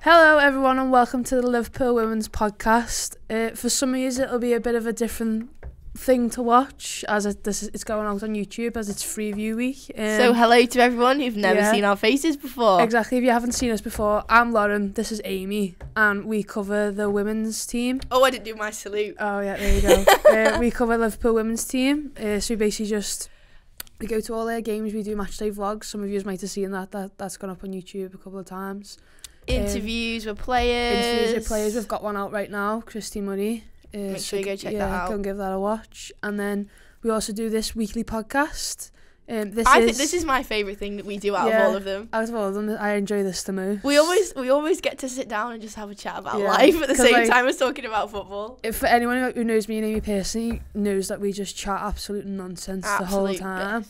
Hello everyone and welcome to the Liverpool Women's podcast. For some of you it'll be a bit of a different thing to watch as it's going out on YouTube as it's free view week. So hello to everyone who've never seen our faces before. Exactly, if you haven't seen us before, I'm Lauren, this is Amy, and we cover the women's team. Oh, I didn't do my salute. Oh yeah, there you go. We cover Liverpool women's team, so we basically we go to all their games, we do matchday vlogs. Some of you might have seen that's gone up on YouTube a couple of times. Interviews with players. We've got one out right now, Christy Murray. Make sure you go check that out. Go and give that a watch. And then we also do this weekly podcast. I think this is my favourite thing that we do out of all of them. Out of all of them, I enjoy this the most. We always get to sit down and just have a chat about life at the same time as talking about football. For anyone who knows me and Amy personally, knows that we just chat absolute nonsense the whole time.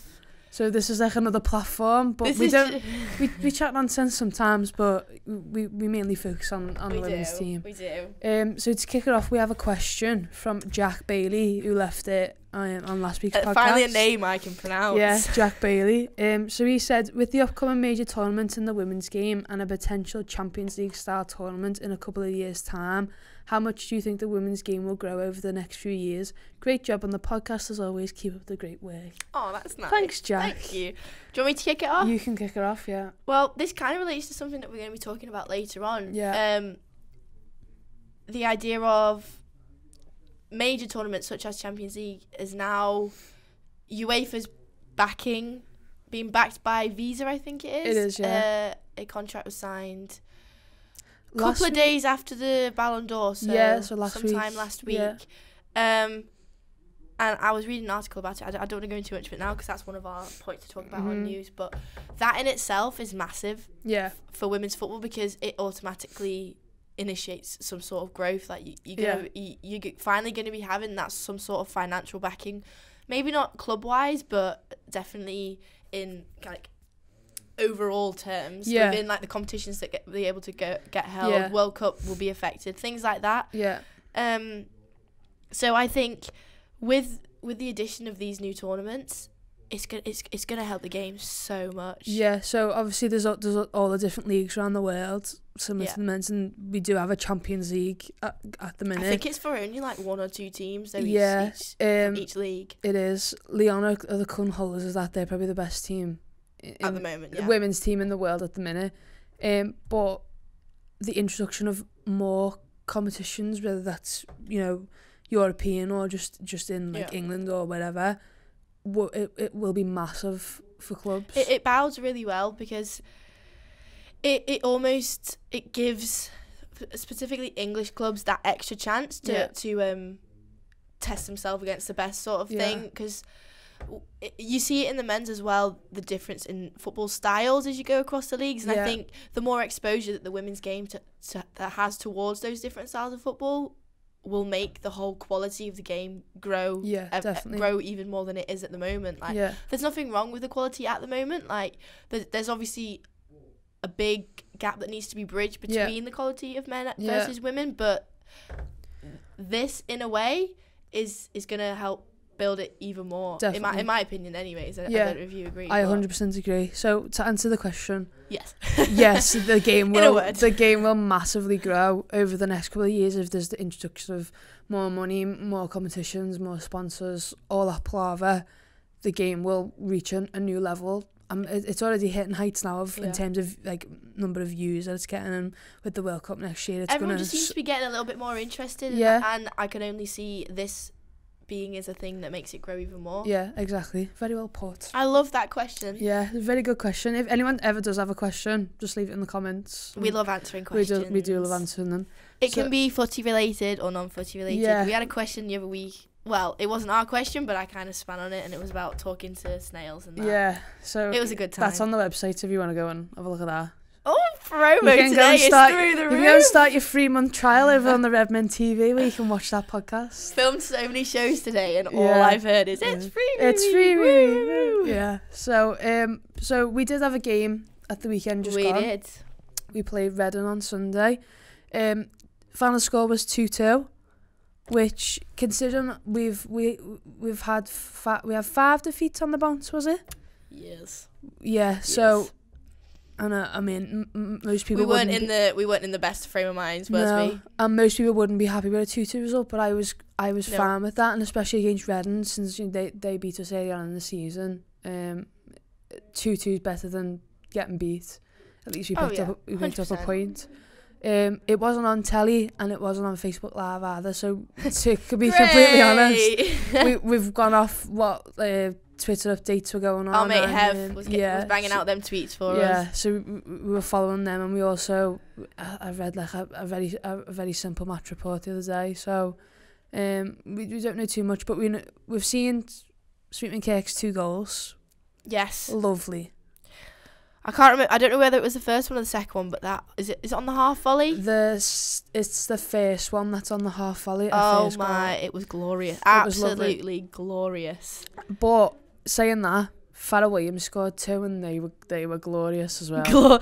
So this is like another platform, but we chat nonsense sometimes, but we mainly focus on the women's team. We do. So to kick it off, we have a question from Jack Bailey, who left it on last week's podcast. Finally a name I can pronounce. Yeah, Jack Bailey. So he said, with the upcoming major tournament in the women's game and a potential Champions League style tournament in a couple of years' time, how much do you think the women's game will grow over the next few years? Great job on the podcast as always. Keep up the great work. Oh, that's nice. Thanks, Jack. Thank you. Do you want me to kick it off? You can kick it off, yeah. Well, this kind of relates to something that we're going to be talking about later on. Yeah. The idea of major tournaments such as Champions League is now UEFA's being backed by Visa, I think it is. It is, yeah. A contract was signed a couple of days after the Ballon d'Or, so sometime last week. Yeah. And I was reading an article about it. I don't want to go into too much of it now because that's one of our points to talk about on news. But that in itself is massive for women's football because it automatically initiates some sort of growth. Like you're finally going to be having that some sort of financial backing. Maybe not club-wise, but definitely in like overall terms within like the competitions that be able to get held. World Cup will be affected, things like that. So I think with the addition of these new tournaments, it's gonna help the game so much. So obviously there's all the different leagues around the world, similar to the men's, and we do have a Champions League at the minute. I think it's for only like one or two teams though, each league. It is. Lyon are the current holders of that. They're probably the best team at the moment, the women's team in the world at the minute. But the introduction of more competitions, whether that's European or just in England or wherever, it will be massive for clubs. It bodes really well because it gives specifically English clubs that extra chance to test themselves against the best sort of thing, because you see it in the men's as well, the difference in football styles as you go across the leagues, and I think the more exposure that the women's game that has towards those different styles of football will make the whole quality of the game grow grow even more than it is at the moment. Like there's nothing wrong with the quality at the moment. Like there's obviously a big gap that needs to be bridged between the quality of men versus women, but this in a way is going to help build it even more. Definitely. In my opinion anyways. I don't know if you agree. I 100% agree. So to answer the question, yes, the game will massively grow over the next couple of years if there's the introduction of more money, more competitions, more sponsors, all that palaver. The game will reach a new level. It's already hitting heights now in terms of like number of views that it's getting, and with the World Cup next year, everyone just seems to be getting a little bit more interested. And I can only see this being is a thing that makes it grow even more. Yeah, exactly. Very well put. I love that question. Yeah, very good question. If anyone ever does have a question, just leave it in the comments. We love answering questions. We do love answering them. It can be footy related or non-footy related. Yeah. We had a question the other week. Well, it wasn't our question, but I kind of span on it, and it was about talking to snails and that. Yeah, so it was a good time. That's on the website if you want to go and have a look at that. Oh, promo today is through the roof. You can go and start your 3-month trial over on the Redmen TV where you can watch that podcast. Filmed so many shows today, and all I've heard is it's free. It's free. Yeah. So we did have a game at the weekend just gone. We did. We played Redden on Sunday. Final score was 2-2, which considering we have 5 defeats on the bounce, was it? Yes. Yeah. So And I mean, most people we weren't in the best frame of minds, was we? And most people wouldn't be happy with a 2-2 result, but I was fine with that, and especially against Redmen, since they beat us earlier on in the season. 2-2 is better than getting beat. At least we picked up a point. It wasn't on telly and it wasn't on Facebook Live either, so to be completely honest, we've gone off what Twitter updates were going on. Our mate Hev was banging out them tweets for us. Yeah, so we were following them, and we also I read like a very simple match report the other day. So we don't know too much, but we've seen Sweetman Kirk's 2 goals. Yes, lovely. I can't remember. I don't know whether it was the first one or the second one, but that is it on the half volley? It's the first one that's on the half volley. Oh my! It was glorious. Absolutely glorious. But saying that, Farrell Williams scored 2, and they were glorious as well.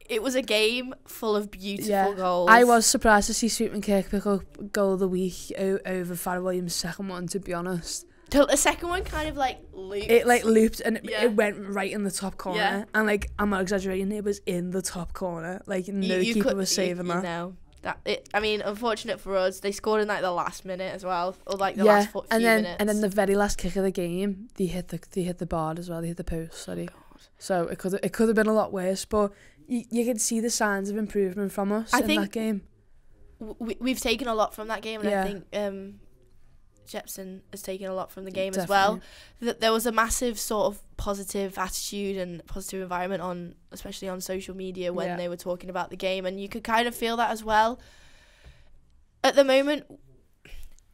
It was a game full of beautiful goals. I was surprised to see Sweetman Kirk pick up goal of the week over Farrell Williams' second one, to be honest. The second one kind of looped. It looped and it went right in the top corner, and I'm not exaggerating, it was in the top corner. No keeper was saving that. No, I mean, unfortunate for us, they scored in the last minute as well, or the last few minutes. And then the very last kick of the game, they hit the bar as well. They hit the post. Sorry. Oh, so it could have been a lot worse, but you could see the signs of improvement from us in that game. We've taken a lot from that game, and I think Jepson has taken a lot from the game as well. There was a massive sort of positive attitude and positive environment especially on social media when they were talking about the game, and you could kind of feel that as well. At the moment,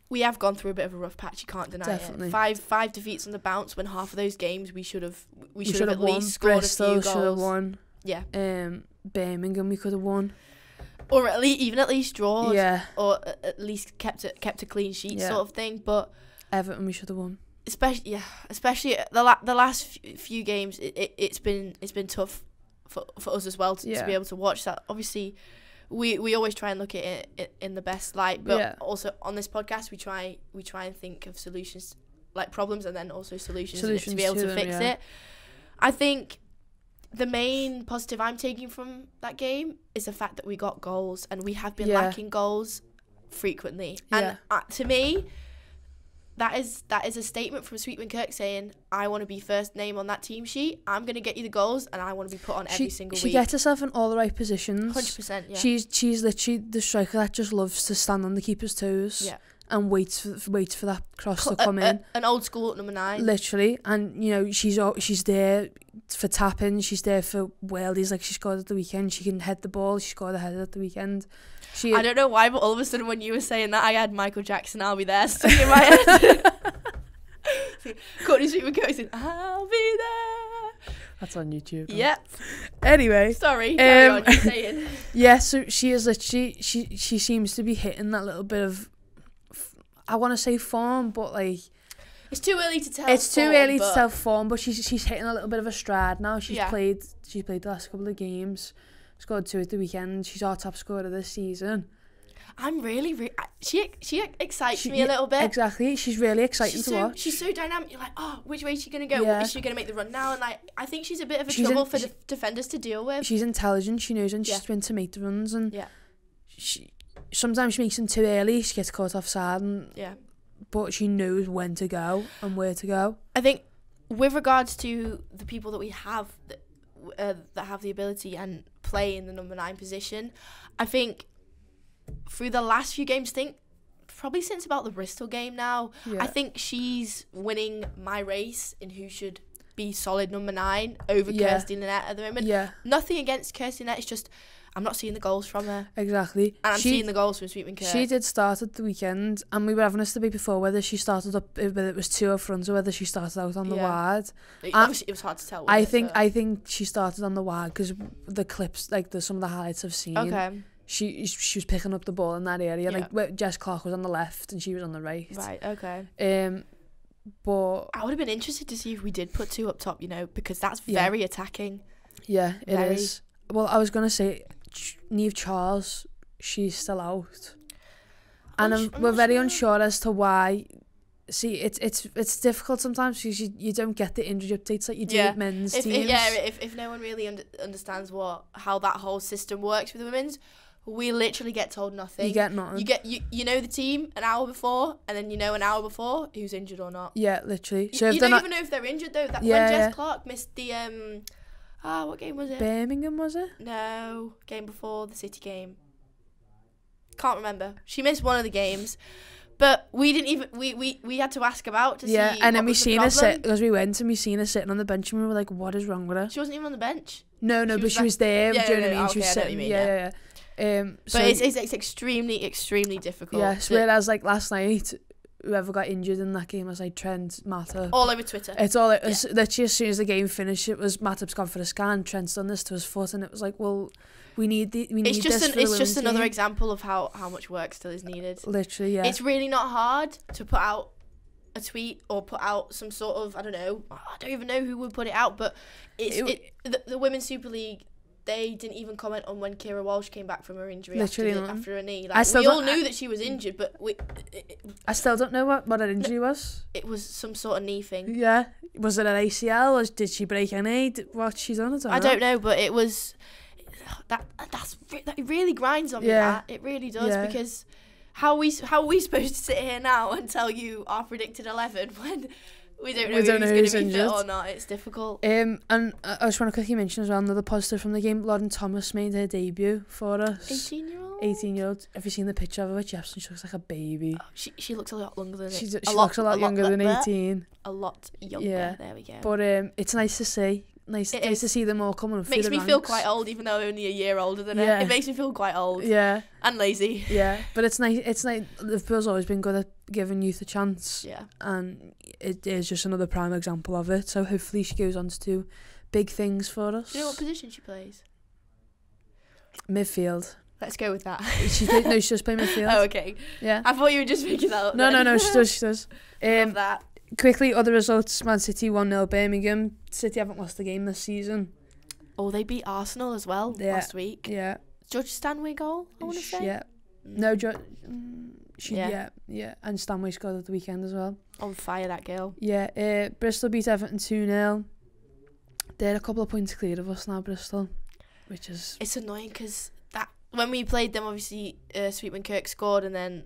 we have gone through a bit of a rough patch. You can't deny it. Five defeats on the bounce. When half of those games we should have at least scored Bristol, a few goals. Should have won. Yeah. Birmingham we could have won. Or at least drawn, or at least kept a clean sheet sort of thing. But Everton we should have won. Especially the last few games, it's been tough for us as well to be able to watch that. Obviously, we always try and look at it in the best light, but also on this podcast we try and think of solutions, like problems, and then also solutions to be able to fix it. I think the main positive I'm taking from that game is the fact that we got goals, and we have been lacking goals frequently. And to me, that is a statement from Sweetman Kirk saying, I want to be first name on that team sheet. I'm going to get you the goals, and I want to be put on every single week. She gets herself in all the right positions. 100%, yeah. She's literally the striker that just loves to stand on the keeper's toes. Yeah. And waits for that cross to come in. An old school number 9. Literally. And, she's there for tapping. She's there for worldies, like she scored at the weekend. She can head the ball. She scored a header at the weekend. I don't know why, but all of a sudden when you were saying that, I had Michael Jackson, I'll be there, stuck in my head. Courtney Sweetman saying, I'll be there. That's on YouTube. Yep. Anyway. Sorry, carry on, you're saying. Yeah, so she is literally, she seems to be hitting that little bit of, I want to say form, but it's too early to tell. It's too early to tell form, but she's hitting a little bit of a stride now. She's played the last couple of games, scored 2 at the weekend. She's our top scorer this season. I'm really she excites me a little bit. Exactly, she's really exciting to watch. She's so dynamic. You're like, oh, which way is she gonna go? Is she gonna make the run now? And I think she's a bit of a trouble for defenders to deal with. She's intelligent. She knows when to make the runs, and sometimes she makes them too early. She gets caught offside, but she knows when to go and where to go. I think with regards to the people that we have that have the ability and play in the number 9 position, I think through the last few games, probably since about the Bristol game now, I think she's winning my race in who should be solid number 9 over Kirsty Lynette at the moment. Nothing against Kirsty Lynette, it's just I'm not seeing the goals from her. Exactly. And I'm seeing the goals from Sweetman Kirk. She did start at the weekend, and we were having this debate before whether she started up, whether it was 2 up front or whether she started out on the wide. Obviously, it was hard to tell. I think she started on the wide because the clips, some of the highlights I've seen. Okay. She was picking up the ball in that area. Jess Clark was on the left and she was on the right. Right. Okay. But I would have been interested to see if we did put 2 up top, because that's very attacking. Yeah, it is. Well, I was gonna say, Niamh Charles, she's still out, and we're very unsure as to why see, it's difficult sometimes because you don't get the injury updates like you do with men's teams. If no one really understands how that whole system works with the women's, we literally get told nothing. You get nothing. You know the team an hour before, and then you know an hour before who's injured or not. Yeah, literally. So you don't even know if they're injured though. When Jess Clark missed the what game was it? Birmingham, was it? No, game before the City game. Can't remember. She missed one of the games, but we didn't even we had to ask about to see. Yeah, and then we seen her sit because we went and we seen her sitting on the bench and we were like, what is wrong with her? She wasn't even on the bench. No, but she was there. Yeah, do you know what I mean? Okay, She was sitting. Yeah. But it's extremely difficult. Yes, whereas like last night, whoever got injured in that game was like Trent, Matip. All over Twitter. It's all literally as soon as the game finished, it was Matip's gone for a scan, Trent's done this to his foot, and it was like, well, we need this for the It's just another team. example of how much work still is needed. Literally, yeah. It's really not hard to put out a tweet or put out some sort of, I don't even know who would put it out, but the Women's Super League, they didn't even comment on when Kira Walsh came back from her injury after her knee. Like, we all knew that she was injured, but I still don't know what her injury was. It was some sort of knee thing. Yeah. Was it an ACL or did she break her knee? What she's on? I don't know, but it was... That really grinds on me. That it really does, because how are we supposed to sit here now and tell you our predicted 11 when we don't know who's going to be fit or not? It's difficult. And I just want to quickly mention as well another positive from the game. Lauren Thomas made her debut for us. 18-year-old. Have you seen the picture of her with Jefferson? She looks like a baby. She looks a lot younger than she looks a lot younger than 18. A lot younger. Yeah. There we go. But it's nice to see. Nice to see them all coming up. Makes me feel quite old, even though I'm only a year older than her. It makes me feel quite old. Yeah. And lazy. Yeah. But it's nice. Liverpool's always been good at giving youth a chance. Yeah. And it is just another prime example of it. So hopefully she goes on to do big things for us. Do you know what position she plays? Midfield. Let's go with that. She does play midfield. Oh, okay. Yeah. I thought you were just making that up. No, she does. Love that. Quickly, other results. Man City 1-0 Birmingham. City haven't lost a game this season. Oh, they beat Arsenal as well last week. Yeah. Judge Stanway goal, I want to say. Yeah. No, yeah. And Stanway scored at the weekend as well. On fire, that girl. Yeah. Bristol beat Everton 2-0. They're a couple of points clear of us now, Bristol. Which is... It's annoying because when we played them, obviously, Sweetman Kirk scored and then...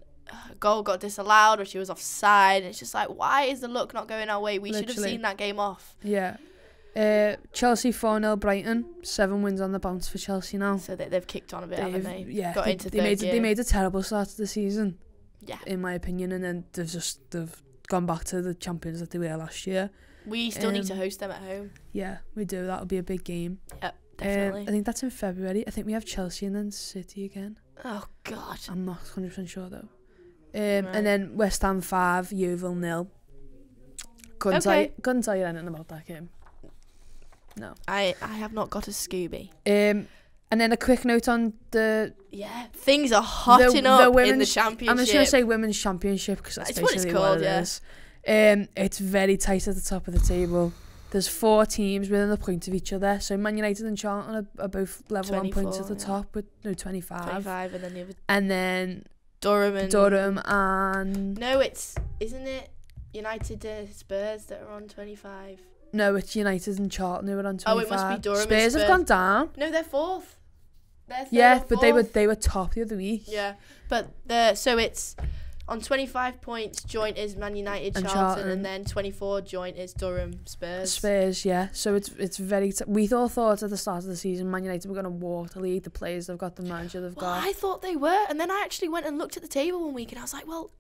goal got disallowed or she was offside, and it's just like, why is the luck not going our way? We should have seen that game off. Yeah. Chelsea 4-0 Brighton. 7 wins on the bounce for Chelsea now. So they've kicked on a bit, haven't they? Yeah. Got into third gear. They made a terrible start to the season. Yeah. In my opinion, and then they've gone back to the champions that they were last year. We still need to host them at home. Yeah, we do. That'll be a big game. Yep, definitely. I think that's in February. I think we have Chelsea and then City again. Oh God. I'm not 100% sure though. And then West Ham 5, Yeovil 0. Couldn't tell you anything about that game. No. I have not got a Scooby. And then a quick note on the... Yeah, things are hotting up in the championship. I'm just going to say women's championship because that's basically what it is. It's very tight at the top of the table. There's 4 teams within a point of each other. So Man United and Charlton are both level on points at the top with 25. 25 and then the other... And then... Durham and... No, isn't it United Spurs that are on 25? No, it's United and Charlton who are on 25. Oh, it must be Durham Spurs have gone down. No, they're 4th. But they were top the other week. Yeah, but so it's on 25 points. Joint is Man United, Charlton, and then 24 joint is Durham Spurs. Yeah. So it's very. We all thought at the start of the season Man United were going to walk the league. The players they've got, the manager they've got. I thought they were, and then I actually went and looked at the table one week, and I was like, well,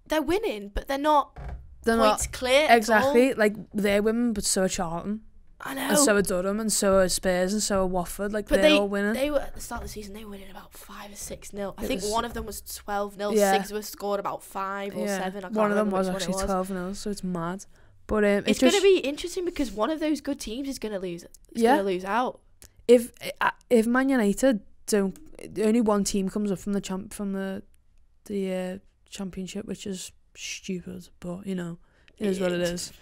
they're winning, but they're not. They're points not clear. Exactly. Like they're women, but so are Charlton. I know. And so are Durham, and so are Spurs, and so are Watford. Like, but they're all winning. They were at the start of the season. They were winning about 5 or 6-0. I think one of them was 12-0. Yeah. 6 was scored about 5 or 7. I can't one of them was actually 12-0. So it's mad. But it's going to be interesting because one of those good teams is going to lose. Going to lose out. If Man United don't, only one team comes up from the championship, which is stupid. But you know, it is what it is.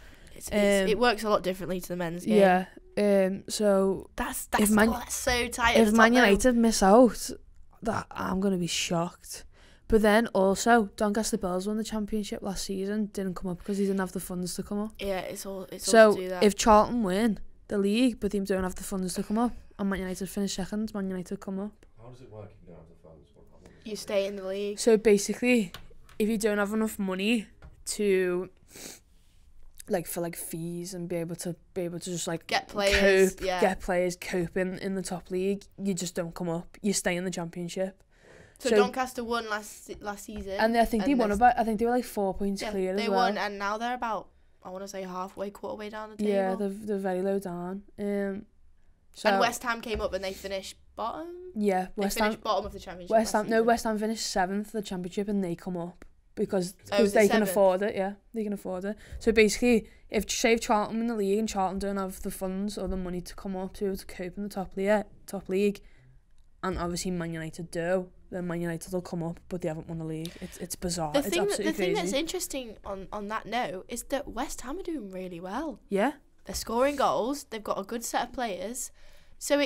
It works a lot differently to the men's game. Yeah. So that's so tight. If Man United miss out, that I'm gonna be shocked. But then also, Doncaster Bells won the championship last season, didn't come up because he didn't have the funds to come up. Yeah, it's all to do that. If Charlton win the league, but they don't have the funds to come up, and Man United finish second, Man United come up. How does it work if you don't have the funds? You stay in the league. So basically, if you don't have enough money to, like, for like fees and be able to just like get players, cope in the top league, you just don't come up. You stay in the championship. So Doncaster won last season, and I think they won about. I think they were like 4 points clear as well. They won, and now they're about, I want to say quarter way down the table. Yeah, they're very low down. And West Ham came up and they finished bottom. Yeah, they finished bottom of the championship. West Ham finished 7th the championship and they come up because they can afford it. Yeah, they can afford it. So basically, if Charlton win the league and Charlton don't have the funds or the money to come up to be able to cope in the top league, and obviously Man United do, then Man United will come up, but they haven't won the league. It's bizarre. The thing that's interesting on that note is that West Ham are doing really well. Yeah, they're scoring goals. They've got a good set of players. So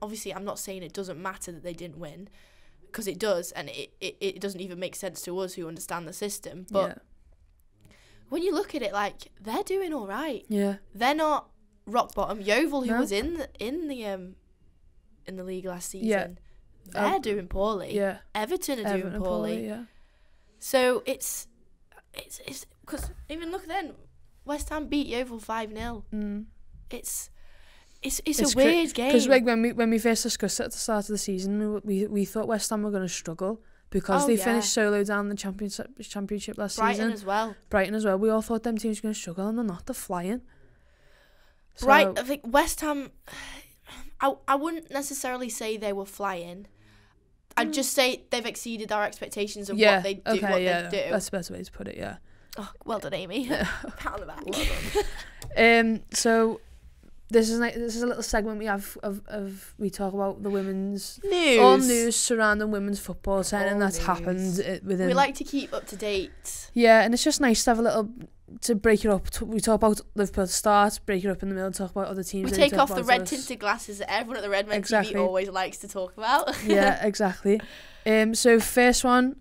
obviously I'm not saying it doesn't matter that they didn't win, because it does, and it doesn't even make sense to us who understand the system. But when you look at it, like, they're doing all right. Yeah, they're not rock bottom. Yeovil, who was in the league last season, they're doing poorly. Yeah, Everton are doing poorly. Yeah, so it's because even look then, West Ham beat Yeovil 5-0. It's a weird game. Because like when we first discussed it at the start of the season, we thought West Ham were going to struggle because they finished so low down the championship last season. Brighton as well. We all thought them teams were going to struggle, and they're not. They're flying. Right, I think West Ham, I wouldn't necessarily say they were flying. I'd just say they've exceeded our expectations of what they do. They do. That's the best way to put it. Yeah. Oh, well done, Amy. Pat on the back. Well done. So this is a little segment we have of we talk about the women's news. All news surrounding women's football, anything that's happened within. We like to keep up to date. Yeah, and it's just nice to have a little to break it up. We talk about Liverpool at the start, break it up in the middle, talk about other teams. We take off the red tinted glasses that everyone at the Redmen TV always likes to talk about. Yeah, exactly. So first one,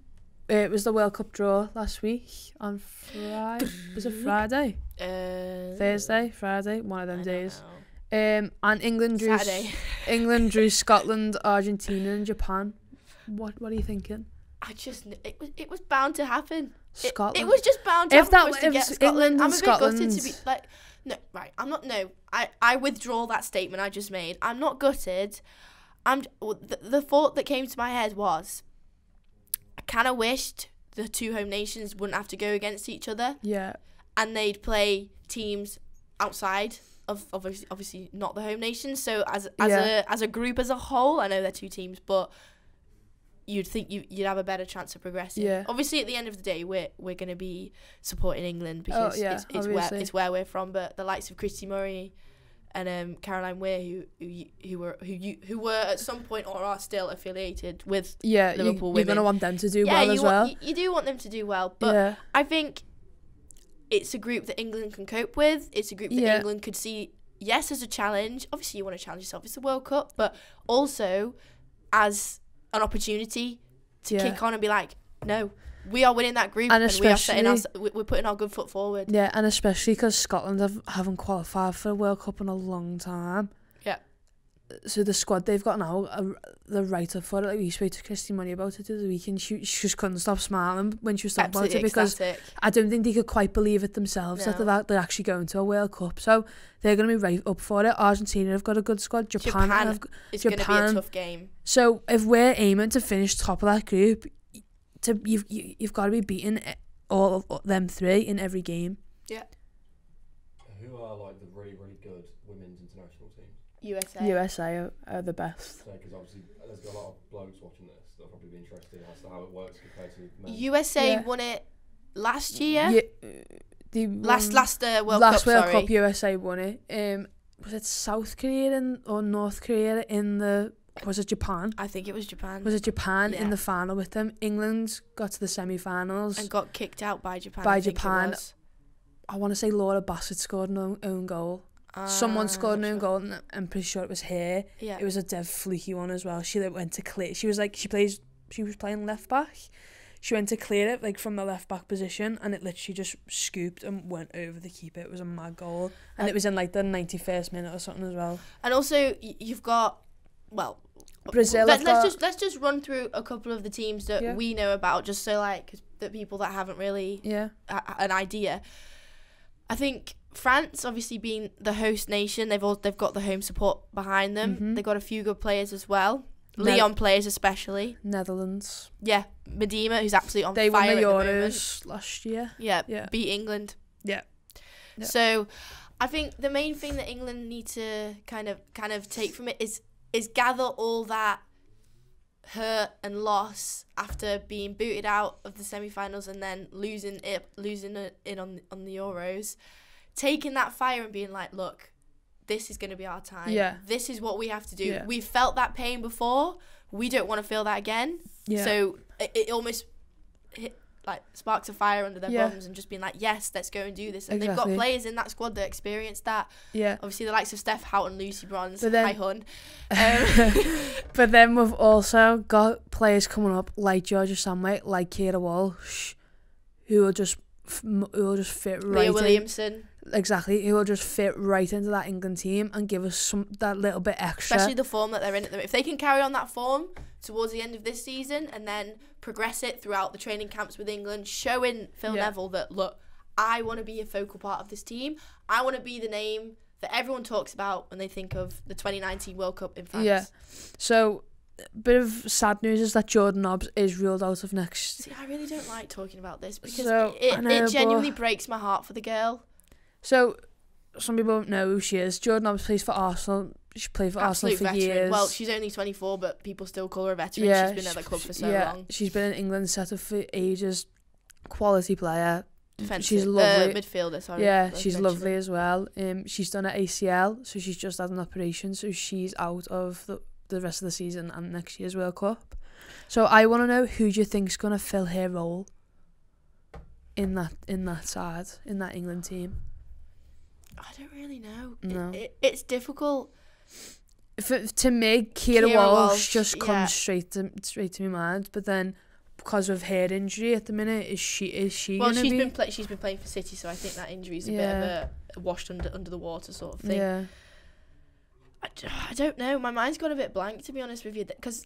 it was the World Cup draw last week on Friday. Was it Friday? Thursday, Friday, one of them days. And England drew Saturday. England drew Scotland, Argentina, and Japan. What are you thinking? It was bound to happen. Scotland. It was just bound to happen to get Scotland. I'm a bit gutted to be like, no, right. I'm not. No, I withdraw that statement I just made. I'm not gutted. The thought that came to my head was, I kind of wished the two home nations wouldn't have to go against each other. Yeah. And they'd play teams outside of obviously not the home nations. So as a group as a whole, I know they're two teams, but you'd think you'd have a better chance of progressing. Yeah. Obviously, at the end of the day, we're going to be supporting England because it's where we're from. But the likes of Christy Murray and Caroline Weir, who were at some point or are still affiliated with Liverpool Women. You're going to want them to do well as well. You do want them to do well, but I think it's a group that England can cope with. It's a group that England could see, yes, as a challenge. Obviously, you want to challenge yourself. It's the World Cup, but also as an opportunity to kick on and be like, no, we are winning that group, and we are we're putting our good foot forward. Yeah, and especially because Scotland haven't qualified for a World Cup in a long time. Yeah. So the squad they've got now, they're right up for it. Like, we spoke to Christy Money about it the other week, and she just couldn't stop smiling when she was talking about it, because I don't think they could quite believe it themselves that they're actually going to a World Cup. So they're going to be right up for it. Argentina have got a good squad. Japan is going to be a tough game. So if we're aiming to finish top of that group, you've got to be beating all of them three in every game. Yeah. Who are like the really, really good women's international teams? USA are the best. Because obviously there's got a lot of blokes watching this. They'll probably be interested as to how it works compared to men. USA won it last year. Last World Cup. USA won it. Was it South Korea or North Korea in the? Was it Japan? I think it was Japan. Was it Japan in the final with them? England got to the semi-finals and got kicked out by Japan. I want to say Laura Bassett scored an own goal. Someone scored an own goal, and I'm pretty sure it was her. Yeah. It was a dev fluky one as well. She went to clear. She She was playing left back. She went to clear it like from the left back position, and it literally just scooped and went over the keeper. It was a mad goal, and it was in like the 91st minute or something as well. And also you've got, well, Brazil. Let's just run through a couple of the teams that we know about, just so like the people that haven't really an idea. I think France, obviously being the host nation, they've got the home support behind them. Mm-hmm. They've got a few good players as well. Lyon players especially. Netherlands. Yeah, Medina, who's absolutely on they fire at the moment. They won the Euros last year. Yeah, beat England. Yeah. So, I think the main thing that England need to kind of take from it is gather all that hurt and loss after being booted out of the semi-finals and then losing it on the Euros, taking that fire and being like, look, this is going to be our time. Yeah. This is what we have to do. Yeah. We've felt that pain before. We don't want to feel that again. Yeah. So it almost sparks a fire under their bums and just being like, yes, let's go and do this. And they've got players in that squad that experienced that. Yeah. Obviously, the likes of Steph Houghton, Lucy Bronze, Hi Hun. But then we've also got players coming up like Georgia Samway, like Keira Walsh, who will just fit right Leah in. Williamson. Exactly, who will just fit right into that England team and give us that little bit extra. Especially the form that they're in at the moment. If they can carry on that form towards the end of this season and then progress it throughout the training camps with England, showing Phil Neville that, look, I want to be a focal part of this team. I want to be the name that everyone talks about when they think of the 2019 World Cup in France. Yeah. So, a bit of sad news is that Jordan Nobbs is ruled out of next. See, I really don't like talking about this because it genuinely breaks my heart for the girl. So, some people don't know who she is. Jordan Nobbs plays for Arsenal. She played for Arsenal for years. Well, she's only 24, but people still call her a veteran. Yeah, she's been at the club for so long. She's been in England setup for ages. Quality player. Defensive. She's lovely. Midfielder, sorry. Yeah, she's lovely as well. She's done an ACL, so she's just had an operation, so she's out of the rest of the season and next year's World Cup. So I want to know, who do you think's going to fill her role in that side, in that England team? I don't really know. No. It's difficult. To me, Keira Walsh just comes straight to my mind, but then because of her injury at the minute, is she well, gonna be? She's been playing for City, so I think that injury's a bit of a washed under the water sort of thing. Yeah. I don't know. My mind's got a bit blank, to be honest with you, because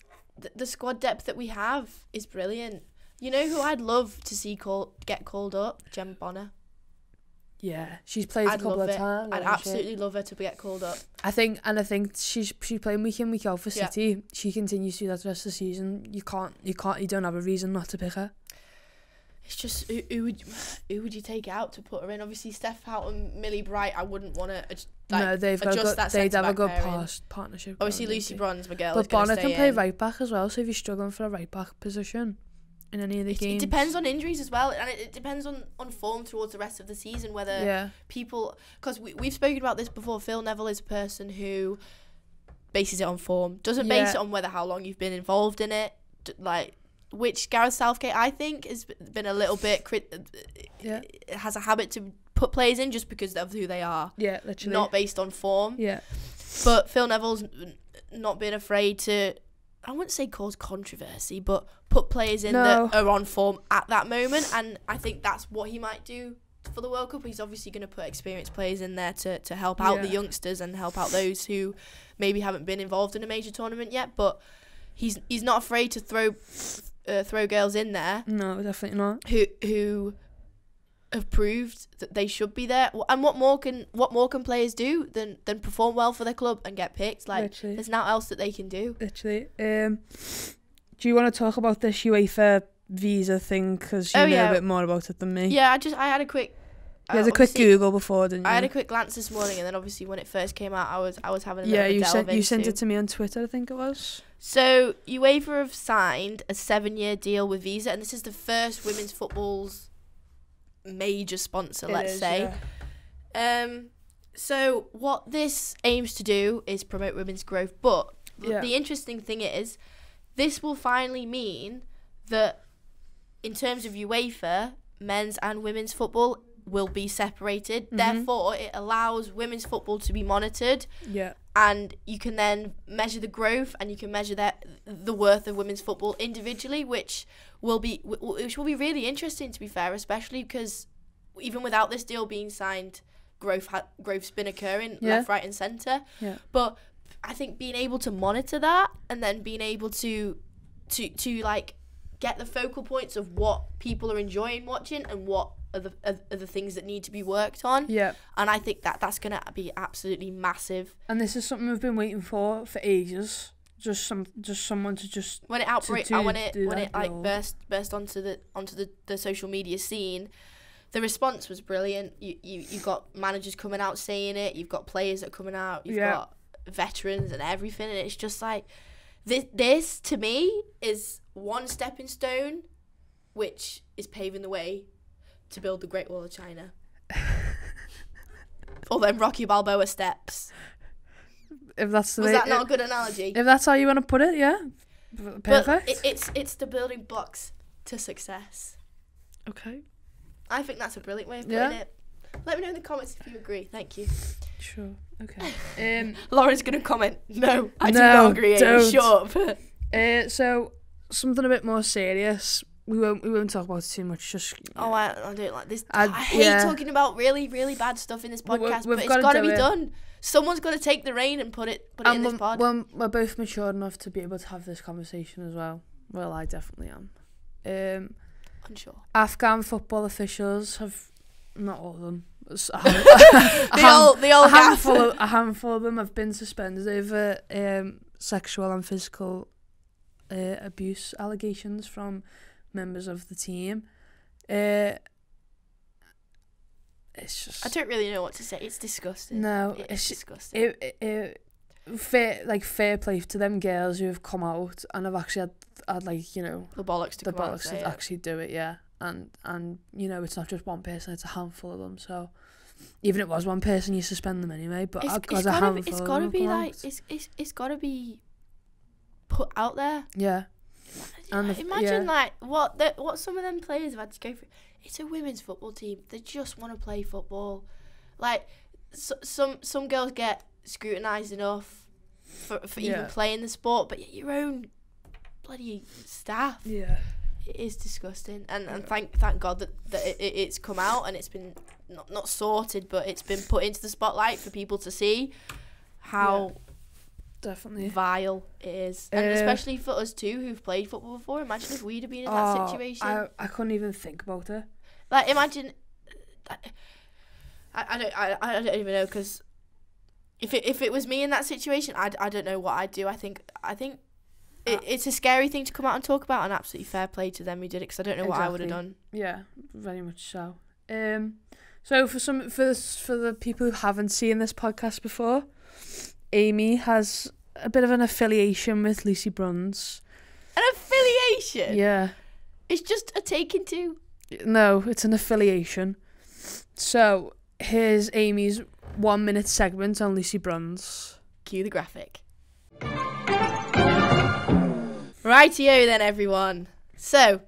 the squad depth that we have is brilliant. You know who I'd love to see get called up? Gemma Bonner. Yeah, she's played a couple of times. I'd absolutely love her to get called up. I think she's playing week in, week out for City. She continues to do that the rest of the season. You don't have a reason not to pick her. It's just who would you take out to put her in? Obviously, Steph Houghton, Millie Bright. I wouldn't want to. No, they'd have a good partnership. Obviously, Lucy Bronze, my girl. But Bonner can play right back as well. So if you're struggling for a right back position in any of the games, it depends on injuries as well, and it depends on form towards the rest of the season. Whether people, because we've spoken about this before. Phil Neville is a person who bases it on form, doesn't base it on how long you've been involved in it. Which Gareth Southgate, I think, has been a little bit has a habit to put players in just because of who they are. Yeah, literally. Not based on form. Yeah. But Phil Neville's not been afraid to, I wouldn't say cause controversy, but put players in that are on form at that moment. And I think that's what he might do for the World Cup. He's obviously going to put experienced players in there to help out the youngsters and help out those who maybe haven't been involved in a major tournament yet. But he's not afraid to throw girls in there. No, definitely not. Who have proved that they should be there. And what more can players do than perform well for their club and get picked? Literally. There's nothing else that they can do. Literally. Do you want to talk about this UEFA visa thing? Because you know a bit more about it than me. Yeah, I had a quick. You had a quick Google before, didn't you? I had a quick glance this morning, and then obviously when it first came out, I was having a bit of a delve you sent it to me on Twitter, I think it was. So UEFA have signed a 7-year deal with Visa, and this is the first women's football's major sponsor, let's say. Yeah. So what this aims to do is promote women's growth, but the interesting thing is, this will finally mean that in terms of UEFA, men's and women's football will be separated. Mm-hmm. Therefore, it allows women's football to be monitored and you can then measure the growth, and you can measure the worth of women's football individually, which will be really interesting, to be fair, especially because even without this deal being signed, growth's been occurring left, right and centre. Yeah. But I think being able to monitor that, and then being able to like get the focal points of what people are enjoying watching and what are the things that need to be worked on. Yeah. And I think that's going to be absolutely massive. And this is something we've been waiting for ages. Just someone to just when it like burst onto the social media scene. The response was brilliant. You got managers coming out saying it. You've got players that are coming out. You've got veterans and everything. And it's just like, this to me is one stepping stone, which is paving the way to build the Great Wall of China. Or them Rocky Balboa steps. If that's the was way, that not a good analogy? If that's how you want to put it, yeah, perfect. But it's the building blocks to success. Okay. I think that's a brilliant way of putting it. Let me know in the comments if you agree. Thank you. Sure. Okay. Lauren's gonna comment. No, I do not agree. Shut up. So something a bit more serious. We won't talk about it too much. Just I don't like this. I hate talking about really, really bad stuff in this podcast, but it's got to be done. Someone's got to take the reign and put it in this pod. Well, we're both mature enough to be able to have this conversation as well. Well, I definitely am. Unsure. Afghan football officials have, not all of them, a handful of them have been suspended over sexual and physical abuse allegations from members of the team. It's just, I don't really know what to say. It's disgusting. No, it's disgusting. Fair play to them girls who have come out and have actually had like, you know, the bollocks to actually do it, yeah. And you know, it's not just one person; it's a handful of them. So even if it was one person, you suspend them anyway. But it's got to be like it's got to be put out there. Yeah. And imagine like what some of them players have had to go through. It's a women's football team. They just want to play football. Like some girls get scrutinised enough for even playing the sport, but your own bloody staff. Yeah. It is disgusting, and thank God that it's come out and it's been not sorted, but it's been put into the spotlight for people to see how definitely vile it is, and especially for us too who've played football before. Imagine if we'd have been in that situation. I couldn't even think about it. Like, imagine. I don't even know, because if it was me in that situation, I don't know what I'd do. I think it's a scary thing to come out and talk about, and absolutely fair play to them who did it, because I don't know what I would have done. Yeah, very much so. So for the people who haven't seen this podcast before, Amy has a bit of an affiliation with Lucy Bruns. An affiliation? Yeah. It's just a taken to? No, it's an affiliation. So here's Amy's 1 minute segment on Lucy Bruns. Cue the graphic. Rightio then, everyone. So,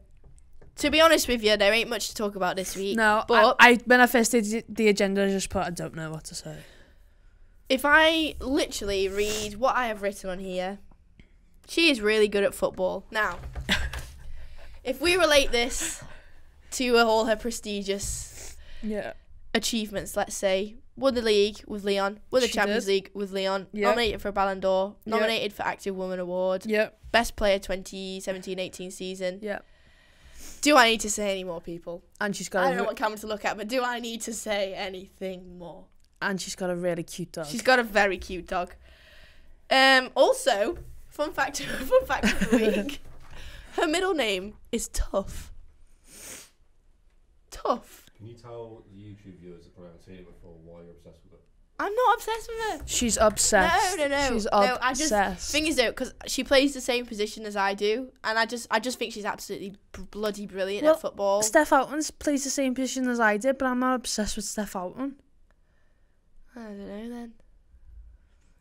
to be honest with you, there ain't much to talk about this week. No, but when I first did the agenda, I just put, I don't know what to say. If I literally read what I have written on here, she is really good at football. Now, if we relate this to all her prestigious achievements, let's say, won the league with Lyon, won the Champions League with Lyon, nominated for a Ballon d'Or, nominated for Active Woman Award, Best Player 2017-18 season. Do I need to say any more, people? And she's got. I don't know what camera to look at, but do I need to say anything more? And she's got a really cute dog. She's got a very cute dog. Also, fun fact of the week, her middle name is Tough. Tough. Can you tell the YouTube viewers that probably haven't seen it before why you're obsessed with it? I'm not obsessed with her. She's obsessed. No. She's obsessed. Thing is though, because she plays the same position as I do, and I just think she's absolutely bloody brilliant at football. Steph Houghton plays the same position as I did, but I'm not obsessed with Steph Houghton. I don't know then.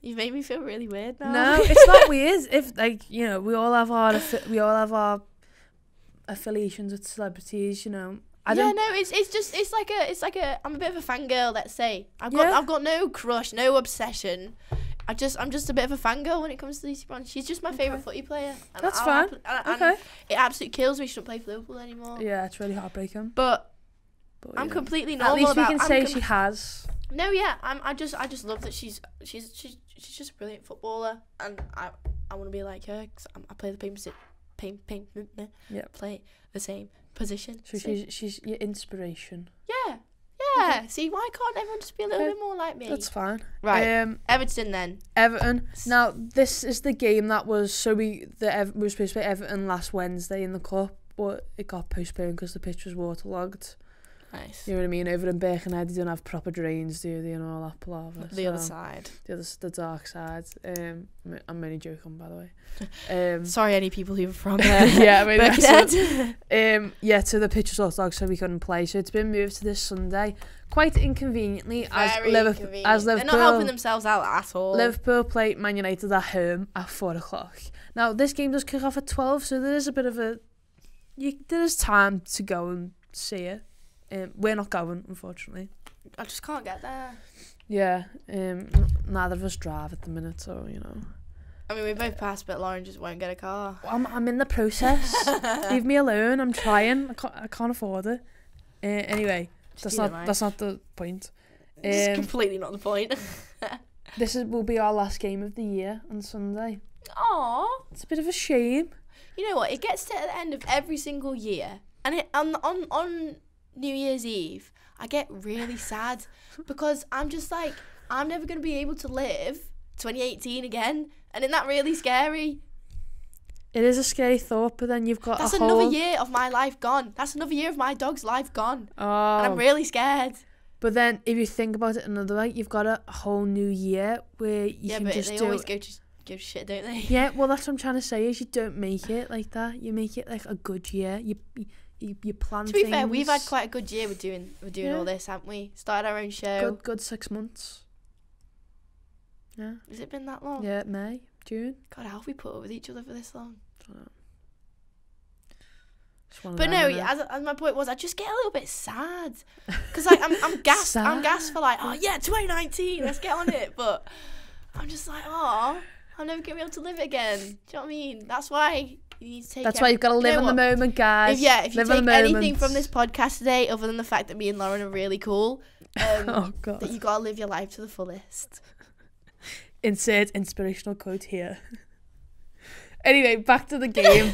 You've made me feel really weird now. No, it's not weird. If we all have our affiliations with celebrities, you know. It's like a I'm a bit of a fangirl, let's say. I've got no crush, no obsession. I'm just a bit of a fangirl when it comes to Lucy Bronze. She's just my favourite footy player. And That's fine. And it absolutely kills me she shouldn't play for Liverpool anymore. Yeah, it's really heartbreaking. But I'm yeah. completely normal. At least we can say she has. No, yeah, I just love that she's just a brilliant footballer, and I want to be like her because I play the play the same position. So she's your inspiration. Yeah. See, why can't everyone just be a little bit more like me? That's fine. Right. Everton then. Everton. Now this is the game that was we were supposed to play Everton last Wednesday in the cup, but it got postponed because the pitch was waterlogged. Nice. You know what I mean? Over in Birkenhead, they don't have proper drains, do they? And all that palaver. The other side. The dark side. I'm only joking, by the way. Sorry, any people who are from there. Yeah, I mean, Birkenhead. yeah, so the pitch was waterlogged, so we couldn't play. So it's been moved to this Sunday, quite inconveniently. Very Liverpool, They're not helping themselves out at all. Liverpool play Man United at home at 4:00. Now this game does kick off at 12, so there is a bit of there is time to go and see it. We're not going, unfortunately. I just can't get there. Yeah, neither of us drive at the minute, so you know. I mean, we both passed, but Lauren just won't get a car. I'm in the process. Leave me alone. I'm trying. I can't afford it. Anyway, that's not the point. It's completely not the point. This will be our last game of the year on Sunday. Aww. It's a bit of a shame. You know what? It gets to the end of every single year, and on New Year's Eve, I get really sad because I'm just like, I'm never going to be able to live 2018 again, and isn't that really scary? It is a scary thought, but then you've got That's another year of my life gone. That's another year of my dog's life gone. Oh. And I'm really scared. But then if you think about it another way, you've got a whole new year where you can just do... Yeah, but they always go to shit, don't they? Yeah, well, that's what I'm trying to say, is you don't make it like that. You make it like a good year. You plan things. To be fair, we've had quite a good year with doing all this, haven't we? Started our own show. Good 6 months. Yeah. Has it been that long? Yeah, May, June. God, how have we put up with each other for this long? I don't know. But no, as my point was, I just get a little bit sad because like I'm gassed. I'm gassed for like, oh yeah, 2019, let's get on it. But I'm just like, oh, I'm never gonna be able to live it again. Do you know what I mean? That's why you need to take. That's why you've got to live in the moment, guys. If you take anything from this podcast today, other than the fact that me and Lauren are really cool, oh god, that you gotta live your life to the fullest. Insert inspirational quote here. Anyway, back to the game.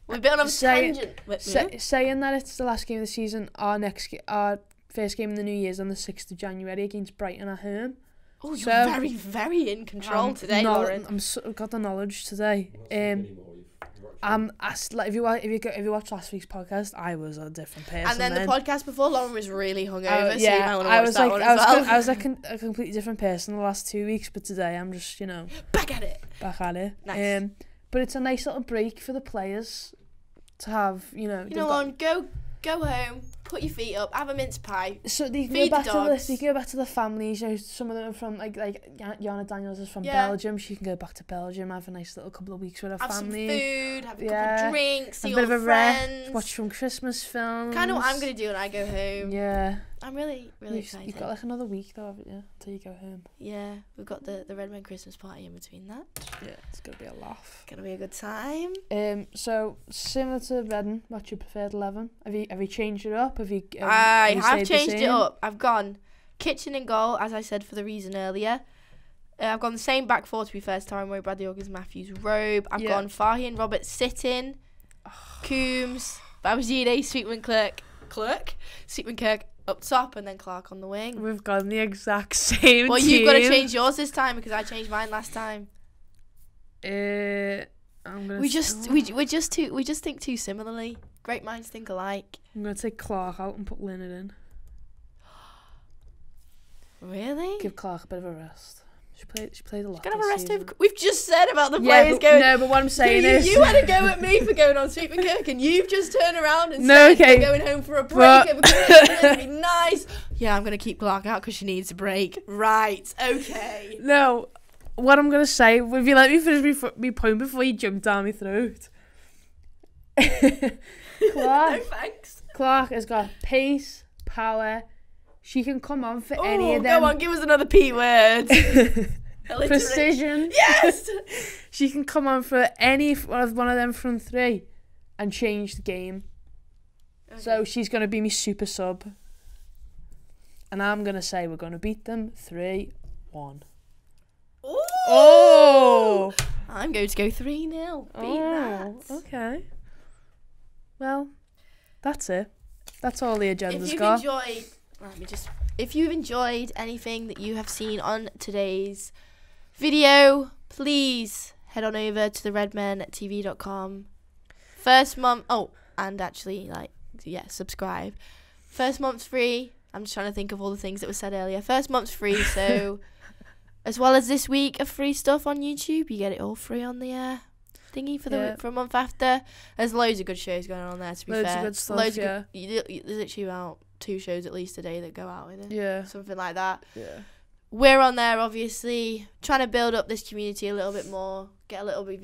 We've been on a tangent. Saying that it's the last game of the season, our first game in the New Year's on the 6th of January against Brighton at home. Oh, you're very, very in control today, Lauren. I've got the knowledge today. Like if you watch last week's podcast, I was a different person. And then the podcast before, Lauren was really hungover. Yeah, so you might want to watch that one as well. I was like a completely different person the last 2 weeks, but today I'm just back at it. Nice. But it's a nice little break for the players to have. You know what? Go home, put your feet up, have a mince pie. So they feed the dogs. They go back to the families. Some of them are from like Jana Daniels is from Belgium. She can go back to Belgium, have a nice little couple of weeks with her family. Have some food, have a couple of drinks, see all your friends. Watch some Christmas films. Kind of what I'm gonna do when I go home. Yeah. I'm really excited. You've got like another week though, haven't you, until you go home? Yeah, we've got the Redmen Christmas party in between that. Yeah, it's gonna be a laugh. Gonna be a good time. So similar to Redden, what's your preferred 11? Have you changed it up? I have changed it up. I've gone kitchen and goal, as I said for the reason earlier. I've gone the same back four to be fair, Taryn Bradley August Matthews Robe. I've gone Fahy and Roberts sitting, Coombs, Babajide, Sweetman Kirk up top, and then Clark on the wing. We've got the exact same. Well, team. you've got to change yours this time because I changed mine last time. We just think too similarly. Great minds think alike. I'm gonna take Clark out and put Leonard in. Really? Give Clark a bit of a rest. She played a lot. She's gonna have a rest over. We've just said about the players going. No, but what I'm saying is you had a go at me for going on Sweetman Kirk, and you've just turned around and said they're going home for a break. It'd be nice. Yeah, I'm gonna keep Clark out because she needs a break. Right? Okay. No, what I'm gonna say, if you let me finish my point before you jump down my throat. No thanks. Clark has got pace, power. She can come on for any of them. Go on, give us another P word. Precision. Yes. She can come on for any one of them front three and change the game. Okay. So she's going to be my super sub. And I'm going to say we're going to beat them 3-1. Ooh. Oh! I'm going to go 3-0. Beat that. Okay. Well, that's it. That's all the agenda's If you've got. enjoyed, if you've enjoyed anything that you have seen on today's video, please head on over to the redmen@tv.com. First month. Oh, and actually, subscribe. First month's free. I'm just trying to think of all the things that were said earlier. First month's free, so as well as this week of free stuff on YouTube, you get it all free on the thingy for a month after. There's loads of good shows going on there, to be fair. Loads of good stuff, there's literally about 2 shows at least a day that go out with it. Yeah. Something like that. Yeah. We're on there, obviously, trying to build up this community a little bit more, get a little bit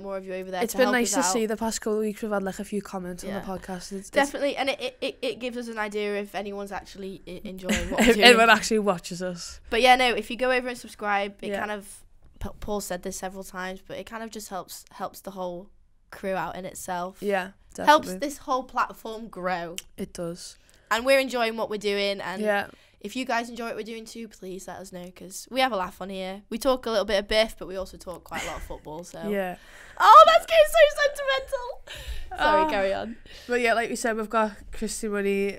more of you over there. It's been nice to see the past couple of weeks. We've had a few comments on the podcast. It's definitely, and it gives us an idea if anyone's actually enjoying what we're doing. Anyone actually watches us. But yeah, no, if you go over and subscribe, it kind of, Paul said this several times, but it kind of just helps the whole crew out in itself. Yeah, definitely. Helps this whole platform grow. It does. And we're enjoying what we're doing, and if you guys enjoy what we're doing too, please let us know, because we have a laugh on here. We talk a little bit of biff, but we also talk quite a lot of football. So oh, that's getting so sentimental. Sorry, carry on. But yeah, like we said, we've got Christy Money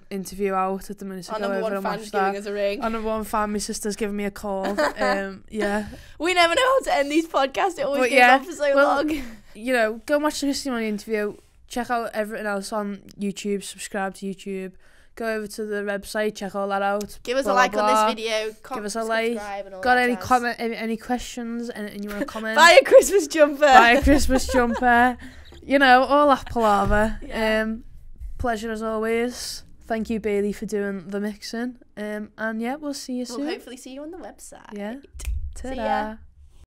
interview out at the minute. So our number one fan's giving us a ring. Our number one fan, my sister's giving me a call. We never know how to end these podcasts. It always goes on for so long. You know, go and watch the Christy Money interview. Check out everything else on YouTube. Subscribe to YouTube. Go over to the website, check all that out. Give us a like on this video. Give us a like. Got any questions? Anything you want to comment? Buy a Christmas jumper. Buy a Christmas jumper. You know, all that palaver. Pleasure as always. Thank you, Bailey, for doing the mixing. And we'll see you soon. We'll hopefully see you on the website. Yeah. Ta-da. See ya.